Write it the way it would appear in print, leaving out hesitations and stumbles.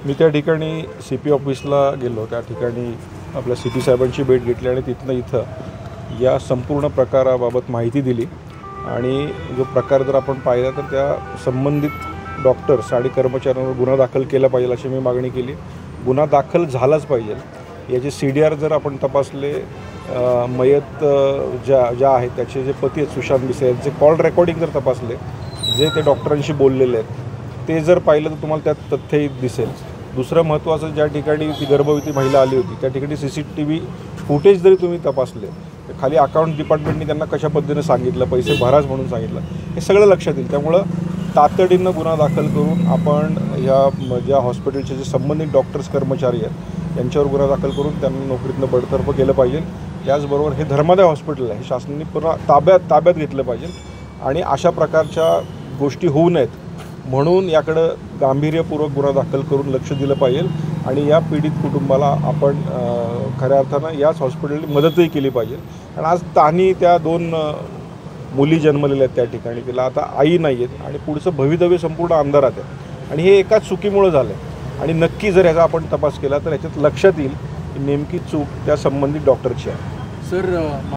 मी त्या ठिकाणी CP ऑफिसला गेलो। त्या ठिकाणी आपल्या CP साहेबांची भेट घेतली आणि तिथनं इथं या संपूर्ण प्रकाराबाबत माहिती दिली आणि जो प्रकार जर आपण पाहिला तर त्या संबंधित डॉक्टर्स आणि कर्मचाऱ्यांवर गुन्हा दाखल केला पाहिजे अशी मी मागणी केली। गुन्हा दाखल झालाच पाहिजे। याचे CDR जर आपण तपासले, मयत ज्या आहेत त्याचे जे पती आहेत सुशांत बिसे यांचे कॉल रेकॉर्डिंग जर तपासले, जे ते डॉक्टरांशी बोललेले आहेत ते जर पाहिलं तर तुम्हाला त्यात तथ्यही दिसेल। दुसरं महत्त्वाचं, ज्या ठिकाणी ती गर्भवती महिला आली होती त्या ठिकाणी CCTV फुटेज जरी तुम्ही तपासले तर खाली अकाउंट डिपार्टमेंटने त्यांना कशा पद्धतीने सांगितलं, पैसे भराच म्हणून सांगितलं, हे सगळं लक्षात येईल। त्यामुळं तातडीनं गुन्हा दाखल करून आपण या ज्या हॉस्पिटलचे जे संबंधित डॉक्टर्स कर्मचारी आहेत यांच्यावर गुन्हा दाखल करून त्यांना नोकरीतनं बडतर्फ केलं पाहिजे। त्याचबरोबर हे धर्मादाय हॉस्पिटल आहे, हे शासनाने पुन्हा ताब्यात घेतलं पाहिजे आणि अशा प्रकारच्या गोष्टी होऊ नयेत म्हणून याकडं गांभीर्यपूर्वक गुन्हा दाखल करून लक्ष दिलं पाहिजे आणि या पीडित कुटुंबाला आपण खऱ्या अर्थानं याच हॉस्पिटलने मदतही केली पाहिजे। आणि आज त्यांनी त्या 2 मुली जन्मलेल्या आहेत त्या ठिकाणी, तिला आता आई नाही आहेत आणि पुढचं भवितव्य संपूर्ण अंधारात आहे आणि हे एकाच चुकीमुळे झालं आहे। आणि नक्की जर ह्याचा आपण तपास केला तर ह्याच्यात लक्षात येईल की नेमकी चूक त्या संबंधित डॉक्टरची आहे। सर